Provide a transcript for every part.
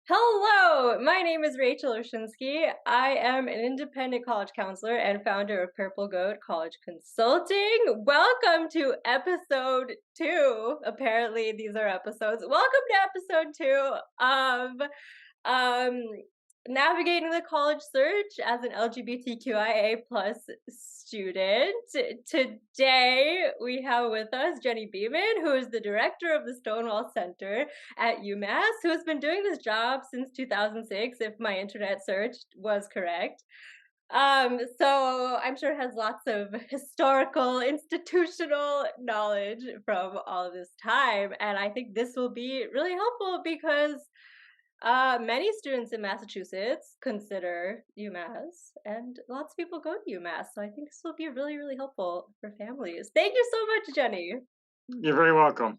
Hello, my name is Rachel Oshinsky. I am an independent college counselor and founder of Purple Goat College Consulting. Welcome to episode two. Apparently, these are episodes. Welcome to episode two of um, navigating the college search as an LGBTQIA plus student. Today, we have with us Genny Beemyn, who is the director of the Stonewall Center at UMass, who has been doing this job since 2006, if my internet search was correct. So I'm sure has lots of historical, institutional knowledge from all this time. And I think this will be really helpful because many students in Massachusetts consider UMass, and lots of people go to UMass. So I think this will be really, really helpful for families. Thank you so much, Jenny. You're very welcome.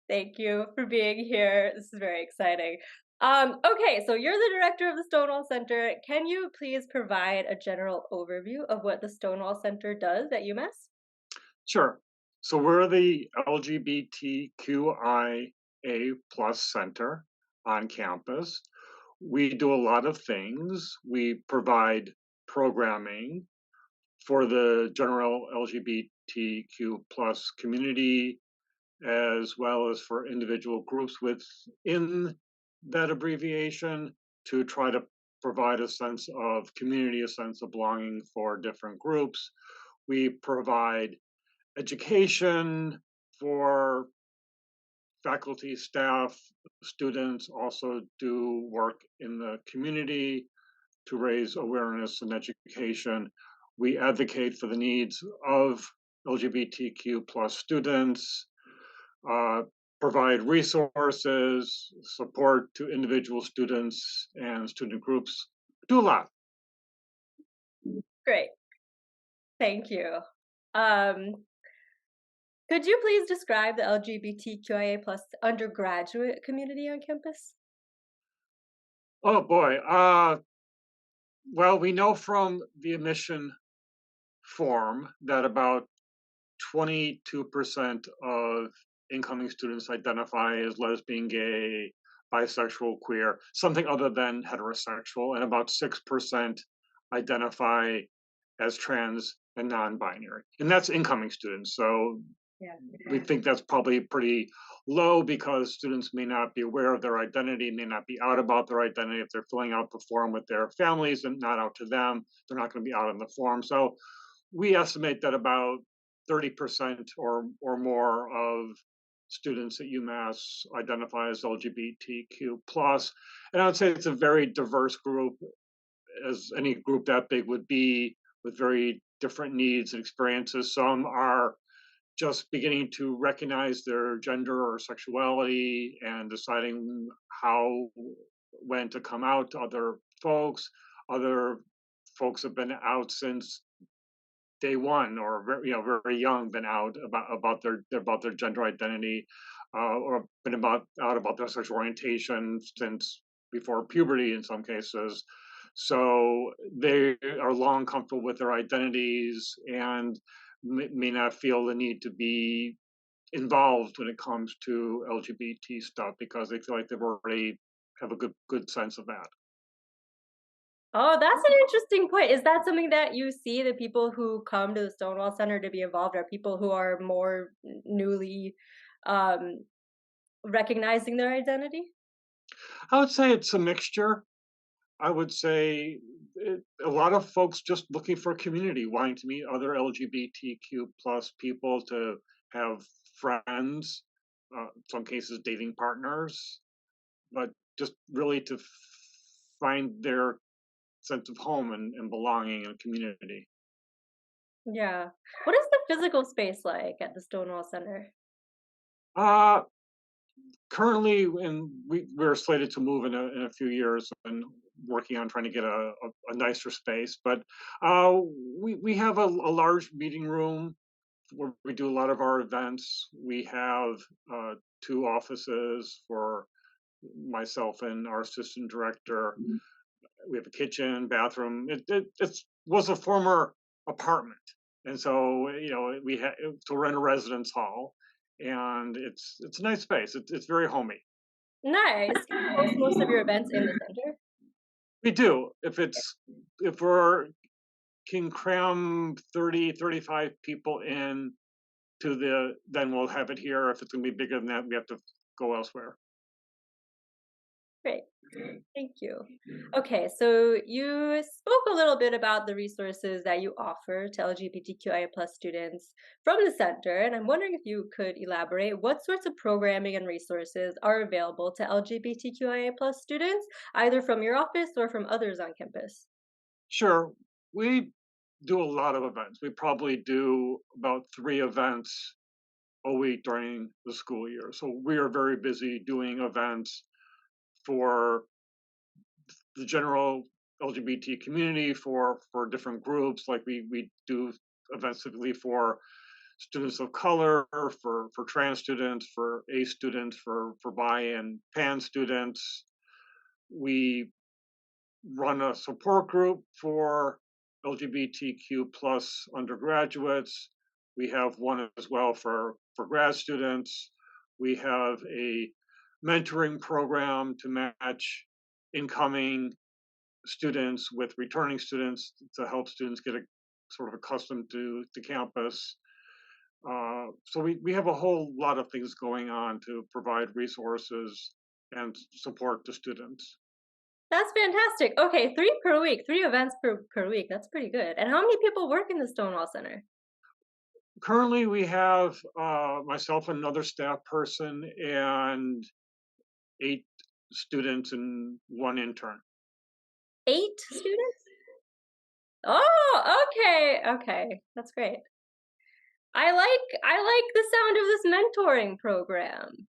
Thank you for being here. This is very exciting. Okay, so you're the director of the Stonewall Center. Can you please provide a general overview of what the Stonewall Center does at UMass? Sure. So we're the LGBTQIA plus center on campus. We do a lot of things. We provide programming for the general LGBTQ plus community, as well as for individual groups within that abbreviation to try to provide a sense of community, a sense of belonging for different groups. We provide education for faculty, staff, students, also do work in the community to raise awareness and education. We advocate for the needs of LGBTQ plus students, uh, provide resources, support to individual students and student groups. Do a lot. Great, thank you. Um, could you please describe the LGBTQIA plus undergraduate community on campus? Oh boy. Well, we know from the admission form that about 22% of incoming students identify as lesbian, gay, bisexual, queer, something other than heterosexual, and about 6% identify as trans and non binary. And that's incoming students. So Yeah. we think that's probably pretty low because students may not be aware of their identity, may not be out about their identity. If they're filling out the form with their families and not out to them, they're not going to be out on the form. So we estimate that about 30% or more of students at UMass identify as LGBTQ plus, and I would say it's a very diverse group, as any group that big would be, with very different needs and experiences. Some are just beginning to recognize their gender or sexuality and deciding how when to come out to other folks. Other folks have been out since day one, or very young, been out about their gender identity, or been out about their sexual orientation since before puberty in some cases. So they are long comfortable with their identities and may not feel the need to be involved when it comes to LGBT stuff because they feel like they've already have a good sense of that. Oh, that's an interesting point. Is that something that you see the people who come to the Stonewall Center to be involved are people who are more newly um, recognizing their identity? I would say it's a mixture. I would say a lot of folks just looking for a community, wanting to meet other LGBTQ plus people, to have friends, in some cases dating partners, but just really to find their sense of home and belonging and community. Yeah. What is the physical space like at the Stonewall Center? Uh, Currently, we're slated to move in a few years and working on trying to get a nicer space. But uh, we have a large meeting room where we do a lot of our events. We have two offices for myself and our assistant director. We have a kitchen, bathroom. It was a former apartment, and so we had to rent a residence hall, and it's a nice space. It's very homey. Nice. Can you host most of your events in the center? We do. If we're can cram 30, 35 people in to then we'll have it here. If it's gonna be bigger than that, we have to go elsewhere. Great. Thank you. Okay, so you spoke a little bit about the resources that you offer to LGBTQIA plus students from the center, and I'm wondering if you could elaborate what sorts of programming and resources are available to LGBTQIA plus students, either from your office or from others on campus. Sure. We do a lot of events. We probably do about 3 events a week during the school year. So we are very busy doing events for the general LGBT community, for different groups. Like we do events typically for students of color, for trans students, for A students, for bi and pan students. We run a support group for LGBTQ plus undergraduates. We have one as well for grad students. We have a mentoring program to match incoming students with returning students to help students get sort of accustomed to the campus. So we have a whole lot of things going on to provide resources and support to students. That's fantastic. Okay, 3 per week, 3 events per week. That's pretty good. And how many people work in the Stonewall Center? Currently, we have myself and another staff person and 8 students and 1 intern. 8 students? Oh, okay, okay. That's great. I like the sound of this mentoring program.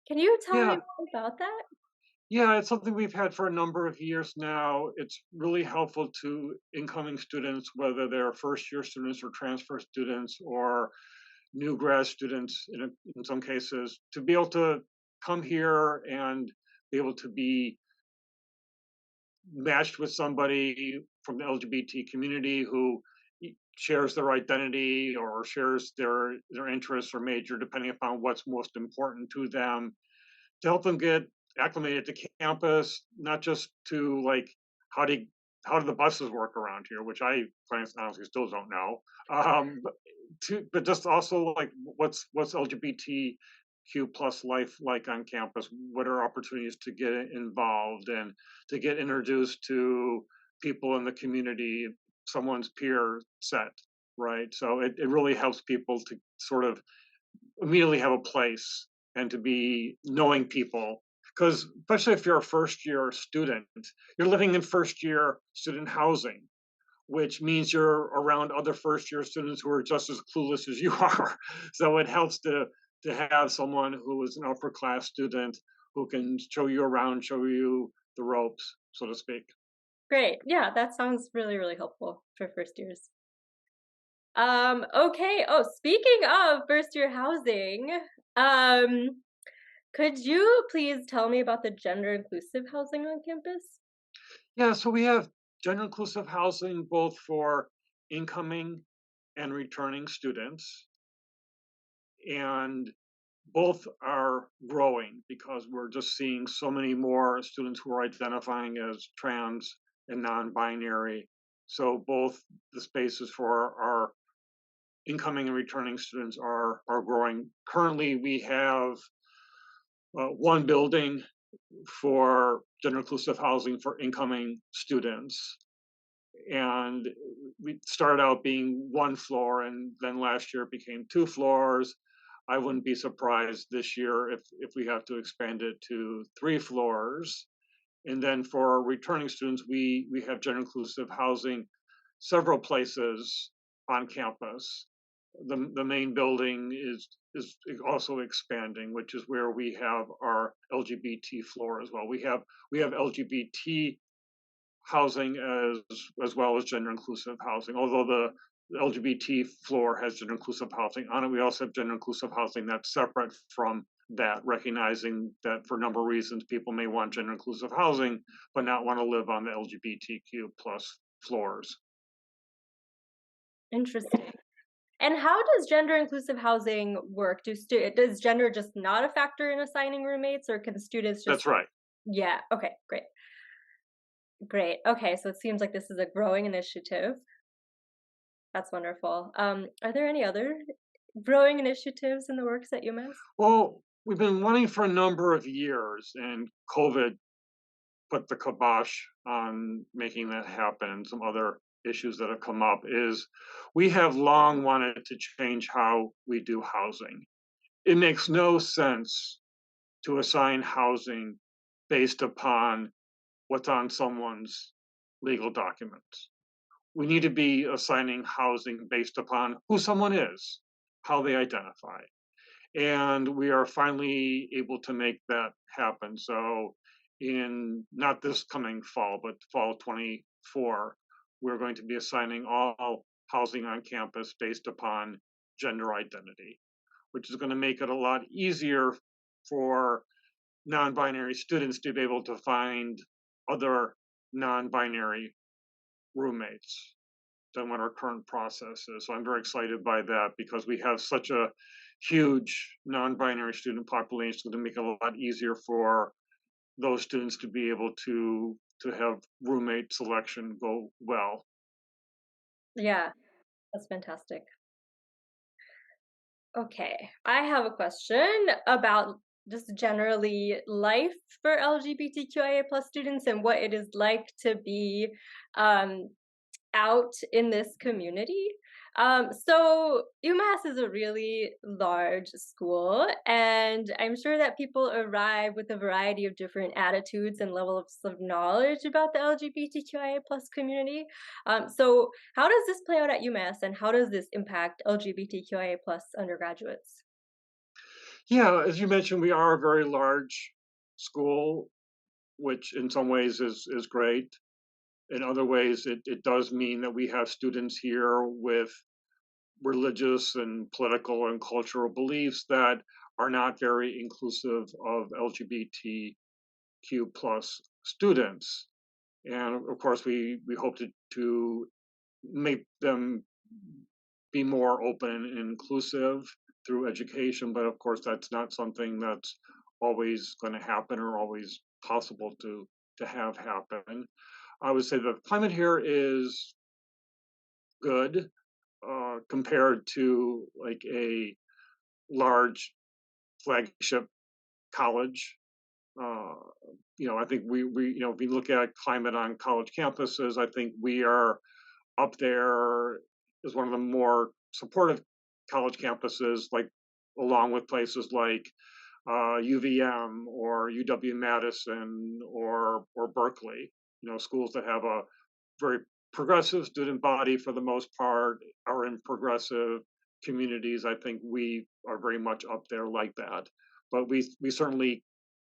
Can you tell me Yeah, more about that? yeah, it's something we've had for a number of years now. It's really helpful to incoming students, whether they're first year students or transfer students or new grad students in some cases, to be able to come here and be able to be matched with somebody from the LGBT community who shares their identity or shares their interests or major, depending upon what's most important to them, to help them get acclimated to campus, not just to like how do how do the buses work around here, which I honestly still don't know. But but just also like what's LGBTQ plus life like on campus? What are opportunities to get involved and to get introduced to people in the community, someone's peer set, right? So it really helps people to sort of immediately have a place and to be knowing people, because especially if you're a first year student, you're living in first year student housing, which means you're around other first year students who are just as clueless as you are. So it helps to have someone who is an upper class student who can show you around, show you the ropes, so to speak. Great. Yeah, that sounds really, really helpful for first years. Okay. Oh, speaking of first year housing, um, could you please tell me about the gender inclusive housing on campus? Yeah, so we have gender inclusive housing both for incoming and returning students, and both are growing because we're just seeing so many more students who are identifying as trans and non-binary. So both the spaces for our incoming and returning students are growing. Currently, we have 1 building for gender inclusive housing for incoming students, and we started out being 1 floor, and then last year it became 2 floors. I wouldn't be surprised this year if we have to expand it to 3 floors. And then for returning students, we have gender inclusive housing several places on campus. The main building is also expanding, which is where we have our LGBT floor as well. We have LGBT housing as well as gender inclusive housing. Although the LGBT floor has gender inclusive housing on it, we also have gender inclusive housing that's separate from that, recognizing that for a number of reasons people may want gender inclusive housing but not want to live on the LGBTQ plus floors. Interesting. And how does gender inclusive housing work? Does gender just not a factor in assigning roommates, or can students just? That's right. Yeah. Okay. Great. Great. Okay. So it seems like this is a growing initiative. That's wonderful. Are there any other growing initiatives in the works at UMass? Well, we've been wanting for a number of years, and COVID put the kibosh on making that happen. And some other issues that have come up is we have long wanted to change how we do housing. It makes no sense to assign housing based upon what's on someone's legal documents. We need to be assigning housing based upon who someone is, how they identify. And we are finally able to make that happen. So, in not this coming fall, but fall 24, we're going to be assigning all housing on campus based upon gender identity, which is going to make it a lot easier for non binary students to be able to find other non binary roommates than what our current process is. So I'm very excited by that because we have such a huge non-binary student population. It's going to make it a lot easier for those students to be able to have roommate selection go well. Yeah, that's fantastic. Okay, I have a question about just generally life for LGBTQIA plus students and what it is like to be um, out in this community. So UMass is a really large school, and I'm sure that people arrive with a variety of different attitudes and levels of knowledge about the LGBTQIA plus community. So how does this play out at UMass, and how does this impact LGBTQIA plus undergraduates? Yeah, as you mentioned, we are a very large school, which in some ways is great. In other ways, it does mean that we have students here with religious and political and cultural beliefs that are not very inclusive of LGBTQ plus students. And of course, we hope to make them be more open and inclusive through education. But of course, that's not something that's always going to happen or always possible to have happen. I would say the climate here is good compared to like a large flagship college. Uh, I think if we look at climate on college campuses, I think we are up there as one of the more supportive college campuses, like along with places like UVM or UW Madison or Berkeley. Schools that have a very progressive student body for the most part are in progressive communities. I think we are very much up there like that, but we certainly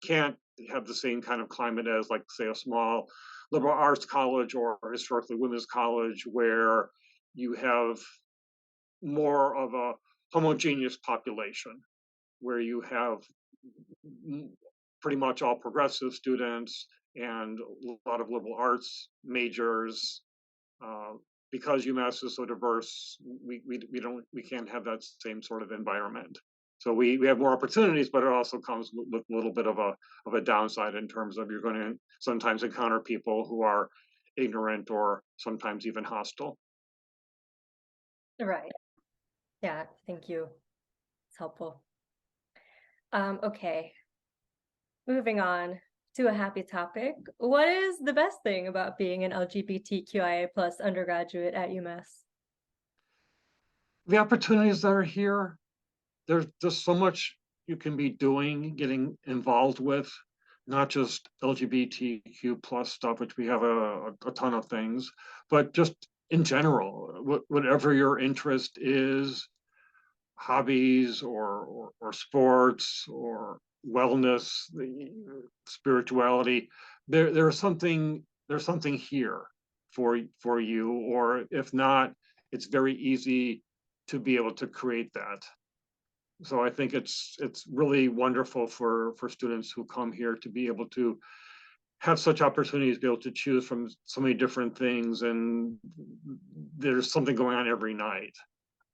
can't have the same kind of climate as, like, say, a small liberal arts college or historically women's college where you have more of a homogeneous population, where you have pretty much all progressive students and a lot of liberal arts majors. uh, because UMass is so diverse, we can't have that same sort of environment. So we have more opportunities, but it also comes with a little bit of a downside in terms of you're going to sometimes encounter people who are ignorant or sometimes even hostile. Right. Yeah. Thank you. It's helpful. Okay. Moving on to a happy topic. What is the best thing about being an LGBTQIA plus undergraduate at UMass? The opportunities that are here, there's just so much you can be doing, getting involved with, not just LGBTQ plus stuff, which we have a ton of things, but just in general, whatever your interest is, hobbies or sports or wellness, spirituality, there's something here for you, or if not, it's very easy to be able to create that. So I think it's really wonderful for students who come here to be able to have such opportunities, be able to choose from so many different things, and there's something going on every night.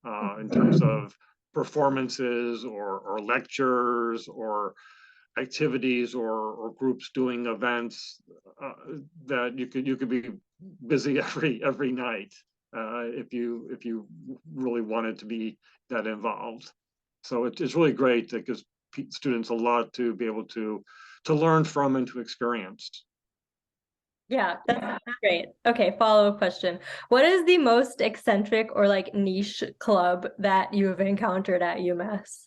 in terms of performances or lectures or activities or groups doing events, that you could be busy every night if you really wanted to be that involved. So it's really great. It gives students a lot to be able to learn from and to experience. Yeah, that's great. Okay, follow-up question. What is the most eccentric or like niche club that you've encountered at UMass?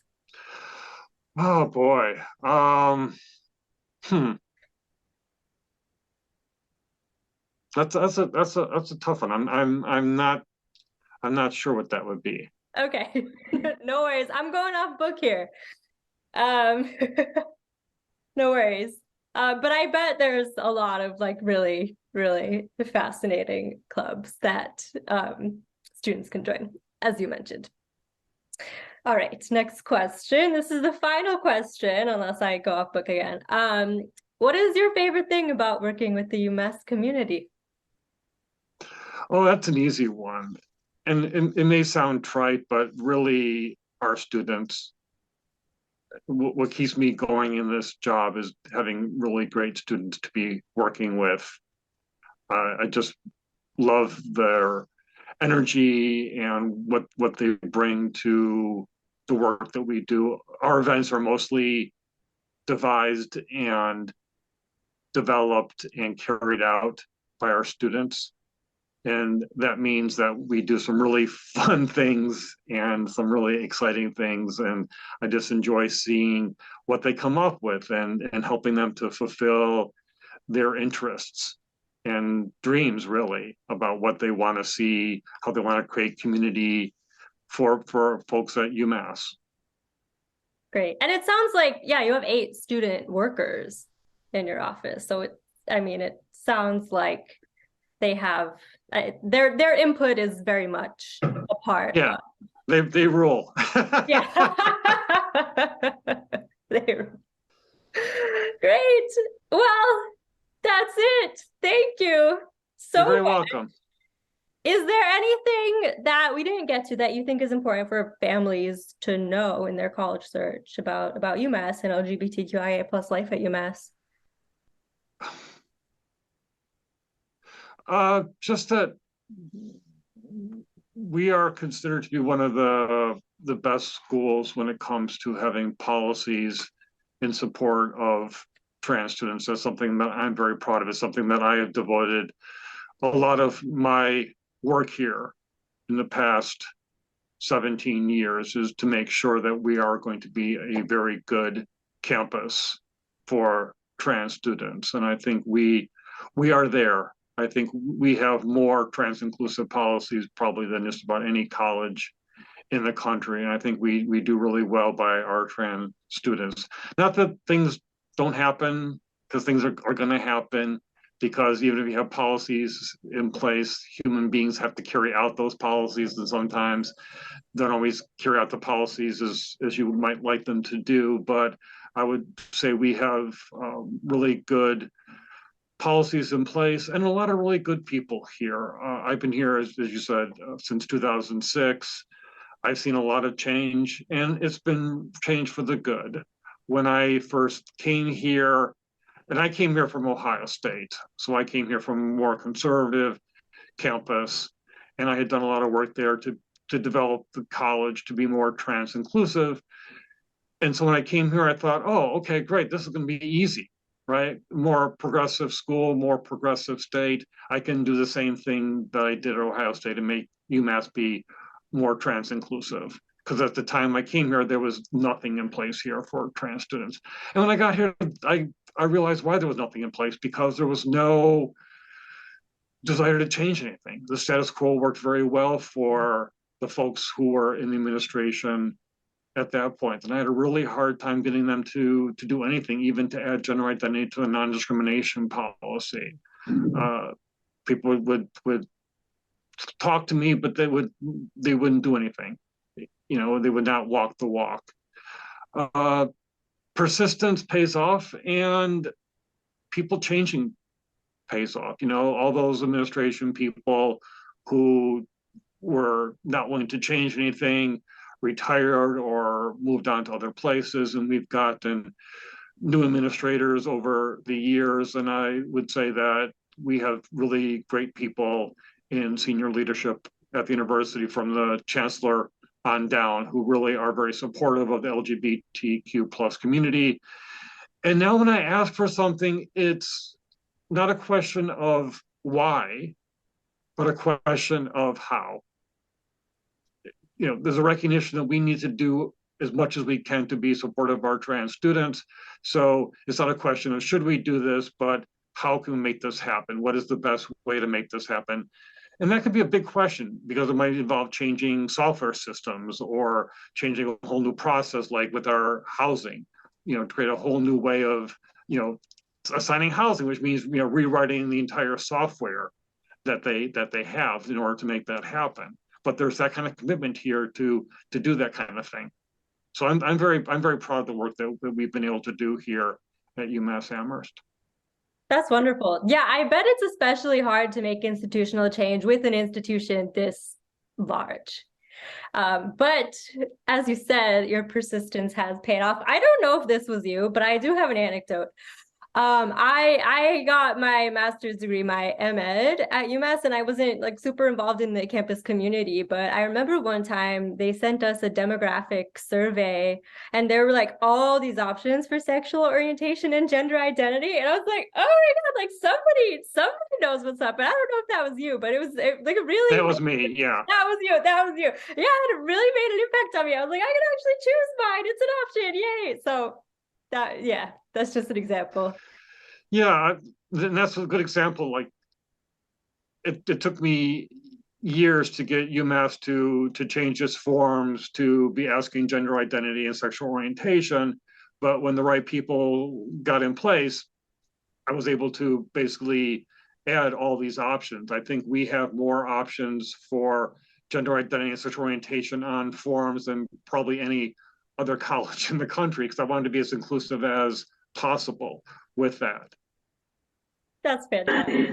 Oh boy. Hmm. That's a tough one. I'm not sure what that would be. Okay, no worries. I'm going off book here. Um, no worries. But I bet there's a lot of like really, really fascinating clubs that students can join, as you mentioned. All right, next question. This is the final question, unless I go off book again. What is your favorite thing about working with the UMass community? Oh, that's an easy one. And it may sound trite, but really our students, what keeps me going in this job is having really great students to be working with. I just love their energy and what they bring to the work that we do. Our events are mostly devised and developed and carried out by our students. And that means that we do some really fun things and some really exciting things. And I just enjoy seeing what they come up with and helping them to fulfill their interests and dreams, really, about what they want to see, how they want to create community for folks at UMass. Great. And it sounds like, yeah, you have 8 student workers in your office. So it sounds like they have their input is very much a part Yeah, of, they rule. yeah. They great. Well, that's it. Thank you You're so very much. welcome. Is there anything that we didn't get to that you think is important for families to know in their college search about UMass and LGBTQIA plus life at UMass? Just that we are considered to be one of the best schools when it comes to having policies in support of trans students. That's something that I'm very proud of. It's something that I have devoted a lot of my work here in the past 17 years, is to make sure that we are going to be a very good campus for trans students. And I think we are there. I think we have more trans inclusive policies probably than just about any college in the country. And I think we do really well by our trans students. Not that things don't happen, because things are going to happen, because even if you have policies in place, human beings have to carry out those policies, and sometimes don't always carry out the policies as you might like them to do. But I would say we have really good policies in place and a lot of really good people here. I've been here, as you said, since 2006. I've seen a lot of change, and it's been change for the good. When I first came here, and I came here from Ohio State, so I came here from a more conservative campus, and I had done a lot of work there to develop the college to be more trans inclusive. And so when I came here, I thought, oh, okay, great, this is going to be easy, right? More progressive school, more progressive state. I can do the same thing that I did at Ohio State and make UMass be more trans inclusive. Because at the time I came here, there was nothing in place here for trans students. And when I got here, I realized why there was nothing in place, because there was no desire to change anything. The status quo worked very well for the folks who were in the administration at that point. And I had a really hard time getting them to do anything, even to add gender identity to the non-discrimination policy. People would talk to me, but they wouldn't do anything. You know, they would not walk the walk. Persistence pays off, and people changing pays off. You know, all those administration people who were not willing to change anything, retired or moved on to other places. And we've gotten new administrators over the years. And I would say that we have really great people in senior leadership at the university, from the chancellor on down, who really are very supportive of the LGBTQ plus community. And now when I ask for something, it's not a question of why, but a question of how. There's a recognition that we need to do as much as we can to be supportive of our trans students. So it's not a question of should we do this, but how can we make this happen? What is the best way to make this happen? And that could be a big question, because it might involve changing software systems or changing a whole new process, like with our housing, to create a whole new way of, assigning housing, which means, rewriting the entire software that they have in order to make that happen. But there's that kind of commitment here to do that kind of thing. So I'm very proud of the work that we've been able to do here at UMass Amherst. That's wonderful. Yeah, I bet it's especially hard to make institutional change with an institution this large. But as you said, your persistence has paid off. I don't know if this was you, but I do have an anecdote. I got my master's degree, my MEd at UMass, and I wasn't like super involved in the campus community, but I remember one time they sent us a demographic survey, and there were like all these options for sexual orientation and gender identity, and I was like, oh my God, like somebody knows what's up. And I don't know if that was you, but it was like a really— That was me, yeah. That was you. Yeah, it really made an impact on me. I was like, I can actually choose mine. It's an option. Yay. So that's just an example. Yeah, and that's a good example. Like it took me years to get UMass to change its forms to be asking gender identity and sexual orientation. But when the right people got in place, I was able to basically add all these options. I think we have more options for gender identity and sexual orientation on forms than probably any other college in the country, because I wanted to be as inclusive as possible with that. That's fantastic.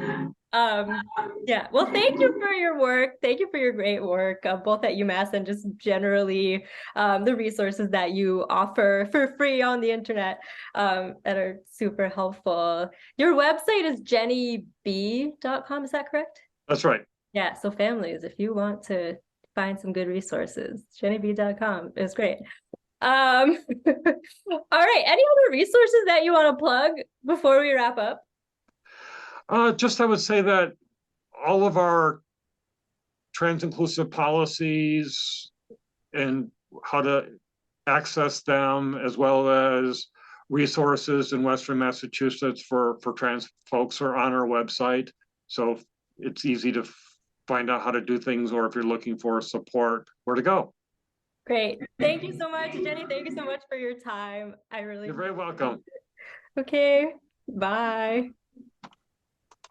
Yeah. Well, thank you for your work. Thank you for your great work, both at UMass and just generally the resources that you offer for free on the internet that are super helpful. Your website is GennyB.com, is that correct? That's right. Yeah. So families, if you want to find some good resources, GennyB.com is great. All right. Any other resources that you want to plug before we wrap up? Just I would say that all of our trans inclusive policies and how to access them, as well as resources in Western Massachusetts for trans folks, are on our website. So it's easy to find out how to do things, or if you're looking for support, where to go. Great. Thank you so much, Genny. Thank you so much for your time. You're very welcome. Okay. Bye.